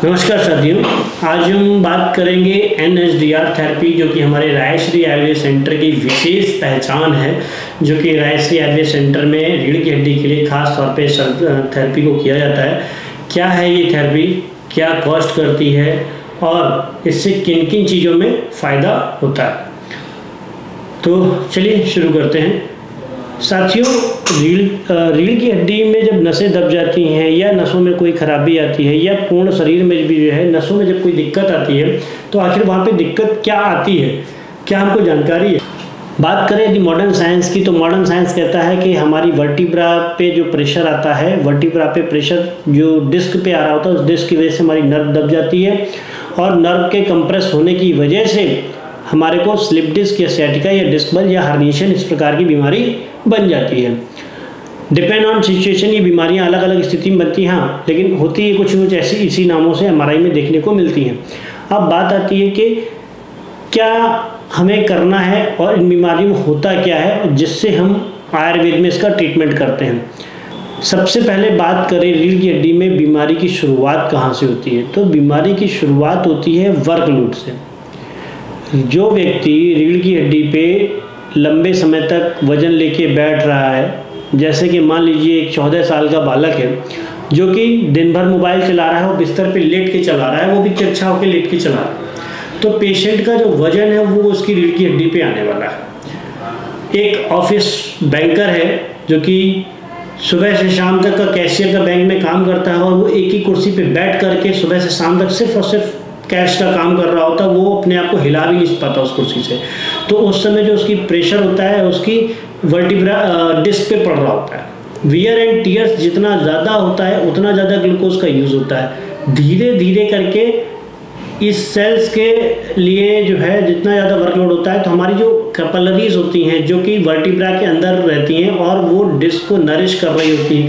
नमस्कार साथियों, आज हम बात करेंगे NSDR थेरेपी, जो कि हमारे रायश्री आयुर्वेद सेंटर की विशेष पहचान है। जो कि रायश्री आयुर्वेद सेंटर में रीढ़ की हड्डी के लिए खास तौर पे थेरेपी को किया जाता है। क्या है ये थेरेपी, क्या कॉस्ट करती है और इससे किन किन चीज़ों में फ़ायदा होता है। तो चलिए शुरू करते हैं साथियों। रीढ़ की हड्डी में जब नसें दब जाती हैं या नसों में कोई खराबी आती है या पूर्ण शरीर में भी जो है नसों में जब कोई दिक्कत आती है, तो आखिर वहाँ पे दिक्कत क्या आती है, क्या हमको जानकारी है। बात करें यदि मॉडर्न साइंस की, तो मॉडर्न साइंस कहता है कि हमारी वर्टिब्रा पे जो प्रेशर आता है, वर्टिब्रा पे प्रेशर जो डिस्क पे आ रहा होता है, उस डिस्क की वजह से हमारी नर्व दब जाती है और नर्व के कंप्रेस होने की वजह से हमारे को स्लिप डिस्क या सciatica या डिस्क बल्ज या हर्निएशन इस प्रकार की बीमारी बन जाती है। डिपेंड ऑन सिचुएशन ये बीमारियां अलग अलग स्थिति में बनती हैं, हाँ, लेकिन होती है कुछ ऐसी इसी नामों से MRI में देखने को मिलती हैं। अब बात आती है कि क्या हमें करना है और इन बीमारियों में होता क्या है, जिससे हम आयुर्वेद में इसका ट्रीटमेंट करते हैं। सबसे पहले बात करें रीढ़ की हड्डी में बीमारी की शुरुआत कहाँ से होती है, तो बीमारी की शुरुआत होती है वर्कलोड से। जो व्यक्ति रीढ़ की हड्डी पे लंबे समय तक वजन लेके बैठ रहा है, जैसे कि मान लीजिए एक 14 साल का बालक है जो कि दिन भर मोबाइल चला रहा है और बिस्तर पे लेट के चला रहा है, वो भी तिरछा होकर लेट के चला रहा है, तो पेशेंट का जो वजन है वो उसकी रीढ़ की हड्डी पे आने वाला है। एक ऑफिस बैंकर है जो कि सुबह से शाम तक का कैशियर का बैंक में काम करता है और वो एक ही कुर्सी पे बैठ करके सुबह से शाम तक सिर्फ और सिर्फ कैश का काम कर रहा होता है, वो अपने आप को हिला भी नहीं पाता उस कुर्सी से। तो उस समय जो उसकी प्रेशर होता है उसकी वर्टिब्रा डिस्क पे पड़ रहा होता है। वियर एंड टीयर्स जितना ज़्यादा होता है उतना ज़्यादा ग्लूकोज का यूज़ होता है। धीरे धीरे करके इस सेल्स के लिए जो है जितना ज़्यादा वर्कलोड होता है, तो हमारी जो कैपिलरीज होती हैं जो कि वर्टिब्रा के अंदर रहती हैं और वो डिस्क को नरिश कर रही होती हैं।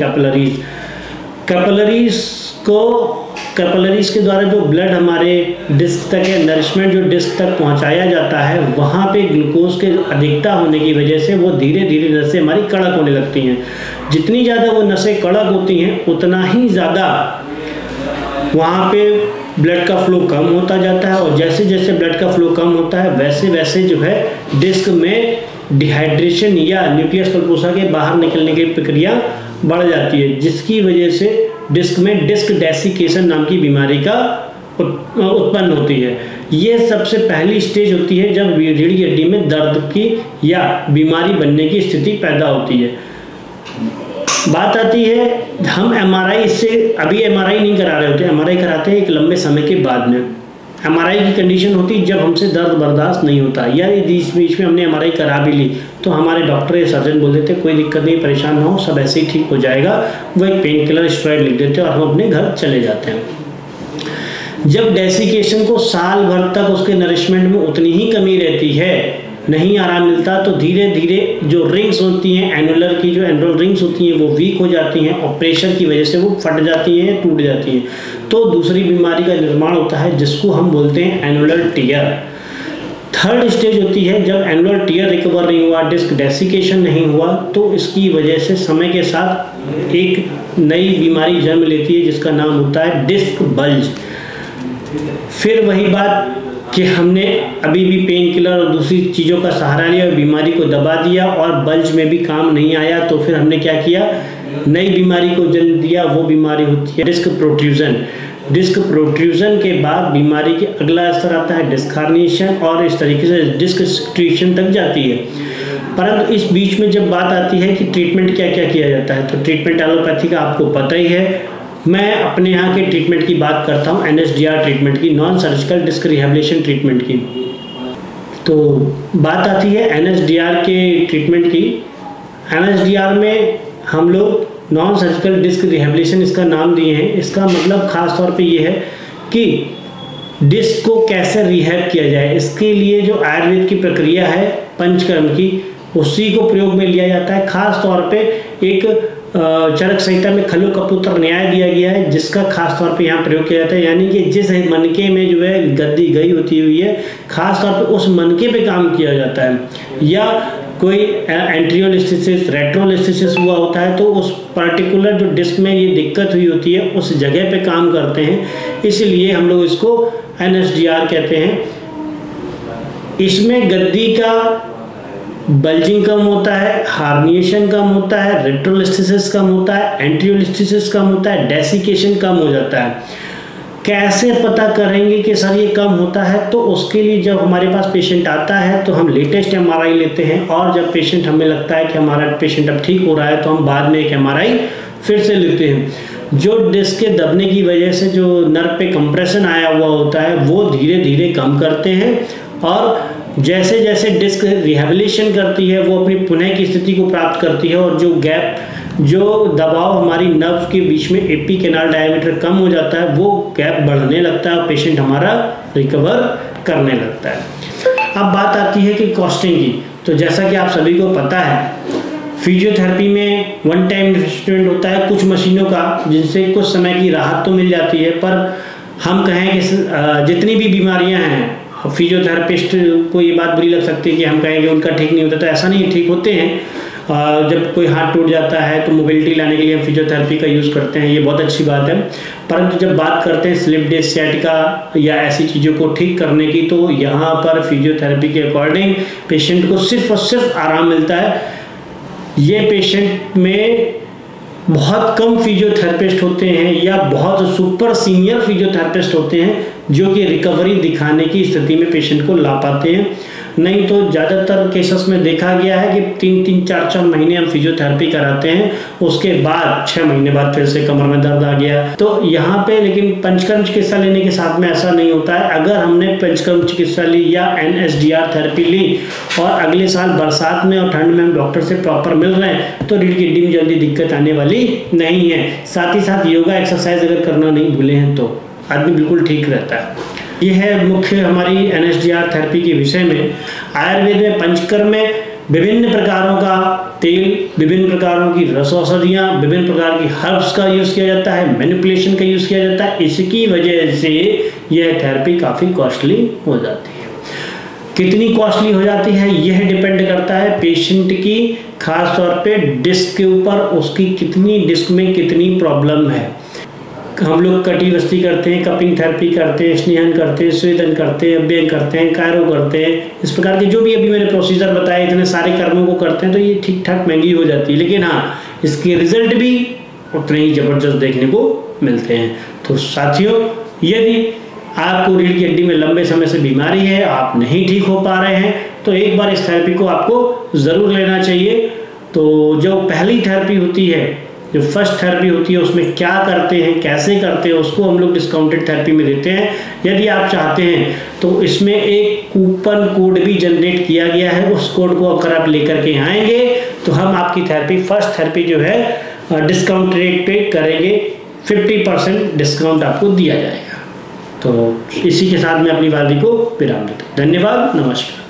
कैपिलरीज के द्वारा जो ब्लड हमारे डिस्क तक है, नरिशमेंट जो डिस्क तक पहुंचाया जाता है, वहाँ पे ग्लूकोज के अधिकता होने की वजह से वो धीरे धीरे नसें हमारी कड़क होने लगती हैं। जितनी ज़्यादा वो नसें कड़क होती हैं उतना ही ज़्यादा वहाँ पे ब्लड का फ्लो कम होता जाता है और जैसे जैसे ब्लड का फ्लो कम होता है वैसे वैसे जो है डिस्क में डिहाइड्रेशन या न्यूक्लियस पल्पोसा के बाहर निकलने की प्रक्रिया बढ़ जाती है, जिसकी वजह से डिस्क में डिस्क डेसिकेशन नाम की बीमारी का उत्पन्न होती है। ये सबसे पहली स्टेज होती है जब रीढ़ की हड्डी में दर्द की या बीमारी बनने की स्थिति पैदा होती है। बात आती है हम MRI, इससे अभी MRI नहीं करा रहे होते, MRI कराते हैं एक लंबे समय के बाद में। MRI की कंडीशन होती है जब हमसे दर्द बर्दाश्त नहीं होता या इस बीच में हमने MRI करा भी ली तो हमारे डॉक्टर या सर्जन बोल देते कोई दिक्कत नहीं, परेशान ना हो, सब ऐसे ही ठीक हो जाएगा। वो एक पेन किलर स्टेरॉइड लिख देते हैं और हम अपने घर चले जाते हैं। जब डेसिकेशन को साल भर तक उसके नरिशमेंट में उतनी ही कमी रहती है, नहीं आराम मिलता, तो धीरे धीरे जो रिंग्स होती हैं एनुलर की, जो एनुलर रिंग्स होती हैं वो वीक हो जाती हैं और प्रेशर की वजह से वो फट जाती हैं, टूट जाती हैं। तो दूसरी बीमारी का निर्माण होता है जिसको हम बोलते हैं एनुलर टीयर। थर्ड स्टेज होती है जब एनुलर टीयर रिकवर नहीं हुआ, डिस्क डेसिकेशन नहीं हुआ, तो इसकी वजह से समय के साथ एक नई बीमारी जन्म लेती है जिसका नाम होता है डिस्क बल्ज। फिर वही बात कि हमने अभी भी पेन किलर और दूसरी चीज़ों का सहारा लिया और बीमारी को दबा दिया और बल्ज में भी काम नहीं आया, तो फिर हमने क्या किया, नई बीमारी को जन्म दिया। वो बीमारी होती है डिस्क प्रोट्रूजन। डिस्क प्रोट्रूजन के बाद बीमारी के अगला स्तर आता है डिस्क हर्निएशन और इस तरीके से डिस्क सिक्रीशन तक जाती है। परंतु इस बीच में जब बात आती है कि ट्रीटमेंट क्या क्या किया जाता है, तो ट्रीटमेंट एलोपैथी का आपको पता ही है। मैं अपने यहाँ के ट्रीटमेंट की बात करता हूँ, NSDR ट्रीटमेंट की, non surgical disc rehabilitation treatment की। तो बात आती है NSDR के ट्रीटमेंट की। NSDR में हम लोग नॉन सर्जिकल डिस्क रिहेबिलिटेशन इसका नाम दिए हैं। इसका मतलब खास तौर पे ये है कि डिस्क को कैसे रिहैब किया जाए, इसके लिए जो आयुर्वेद की प्रक्रिया है पंचकर्म की, उसी को प्रयोग में लिया जाता है। खास तौर पे एक चरक संहिता में खलु कपूतर न्याय दिया गया है जिसका खास तौर पे यहाँ प्रयोग किया जाता है। यानी कि जिस मनके में जो है गद्दी गई होती हुई है, खास तौर पे उस मनके पे काम किया जाता है। या कोई एंट्रियोलिस्थेसिस, रेट्रोलिस्थेसिस हुआ होता है, तो उस पर्टिकुलर जो डिस्क में ये दिक्कत हुई होती है उस जगह पे काम करते हैं, इसलिए हम लोग इसको NSDR कहते हैं। इसमें गद्दी का बल्जिंग कम होता है, हार्निएशन कम होता है, रेट्रोलिस्थेसिस कम होता है, एंट्रियोलिस्थेसिस कम होता है, डेसिकेशन कम हो जाता है। कैसे पता करेंगे कि सर ये कम होता है? तो उसके लिए जब हमारे पास पेशेंट आता है तो हम लेटेस्ट MRI लेते हैं, और जब पेशेंट हमें लगता है कि हमारा पेशेंट अब ठीक हो रहा है तो हम बाद में एक MRI फिर से लेते हैं। जो डिस्क के दबने की वजह से जो नर्व पे कंप्रेशन आया हुआ होता है वो धीरे धीरे कम करते हैं, और जैसे जैसे डिस्क रिहेबिलिटेशन करती है वो अपनी पुनः की स्थिति को प्राप्त करती है, और जो गैप, जो दबाव हमारी नर्व के बीच में एपी कैनाल डायमीटर कम हो जाता है वो गैप बढ़ने लगता है और पेशेंट हमारा रिकवर करने लगता है। अब बात आती है कि कॉस्टिंग की। तो जैसा कि आप सभी को पता है, फिजियोथेरेपी में वन टाइम इन्वेस्टमेंट होता है कुछ मशीनों का, जिनसे कुछ समय की राहत तो मिल जाती है, पर हम कहें कि जितनी भी बीमारियां हैं, फिजियोथेरेपिस्ट को ये बात बुरी लग सकती है कि हम कहेंगे उनका ठीक नहीं होता, तो ऐसा नहीं, ठीक होते हैं। जब कोई हाथ टूट जाता है तो मोबिलिटी लाने के लिए हम फिजियोथेरेपी का यूज़ करते हैं, ये बहुत अच्छी बात है। परंतु जब बात करते हैं स्लिप डिस्क, सियाटिका या ऐसी चीज़ों को ठीक करने की, तो यहाँ पर फिजियोथेरेपी के अकॉर्डिंग पेशेंट को सिर्फ और सिर्फ आराम मिलता है। ये पेशेंट में बहुत कम फिजियोथेरेपिस्ट होते हैं या बहुत सुपर सीनियर फिजियोथेरेपिस्ट होते हैं जो कि रिकवरी दिखाने की स्थिति में पेशेंट को ला पाते हैं। नहीं तो ज़्यादातर केसेस में देखा गया है कि 3-3, 4-4 महीने हम फिजियोथेरेपी कराते हैं, उसके बाद 6 महीने बाद फिर से कमर में दर्द आ गया। तो यहाँ पे लेकिन पंचकर्म चिकित्सा लेने के साथ में ऐसा नहीं होता है। अगर हमने पंचकर्म चिकित्सा ली या NSDR थेरेपी ली और अगले साल बरसात में और ठंड में हम डॉक्टर से प्रॉपर मिल रहे हैं तो रीढ़ की हड्डी में जल्दी दिक्कत आने वाली नहीं है। साथ ही साथ योगा एक्सरसाइज अगर करना नहीं भूले हैं तो आदमी बिल्कुल ठीक रहता है। ये है मुख्य हमारी NSDR थेरेपी के विषय में। आयुर्वेद में पंचकर्म में विभिन्न प्रकारों का तेल, विभिन्न प्रकारों की रस औषधियाँ, विभिन्न प्रकार की हर्ब्स का यूज़ किया जाता है, मैनिपुलेशन का यूज़ किया जाता है। इसकी वजह से यह थेरेपी काफ़ी कॉस्टली हो जाती है। कितनी कॉस्टली हो जाती है यह डिपेंड करता है पेशेंट की, खास तौर पे डिस्क के ऊपर, उसकी कितनी डिस्क में कितनी प्रॉब्लम है। हम लोग कटिवस्ती करते हैं, कपिंग थेरेपी करते हैं, स्नेहन करते हैं, स्वेदन करते हैं, अभ्यंग करते हैं, कायरो करते हैं, इस प्रकार के जो भी अभी मैंने प्रोसीजर बताए, इतने सारे कर्मों को करते हैं तो ये ठीक ठाक महंगी हो जाती है। लेकिन हाँ, इसके रिजल्ट भी उतने ही ज़बरदस्त देखने को मिलते हैं। तो साथियों, यदि आपको रीढ़ की हड्डी में लंबे समय से बीमारी है, आप नहीं ठीक हो पा रहे हैं, तो एक बार इस थेरेपी को आपको ज़रूर लेना चाहिए। तो जो पहली थेरेपी होती है, जो फर्स्ट थेरेपी होती है, उसमें क्या करते हैं, कैसे करते हैं, उसको हम लोग डिस्काउंटेड थेरेपी में देते हैं। यदि आप चाहते हैं तो इसमें एक कूपन कोड भी जनरेट किया गया है, उस कोड को अगर आप लेकर के आएंगे तो हम आपकी थेरेपी, फर्स्ट थेरेपी जो है डिस्काउंट रेट पे करेंगे, 50% डिस्काउंट आपको दिया जाएगा। तो इसी के साथ मैं अपनी वादी को विराम देता हूँ। धन्यवाद, नमस्कार।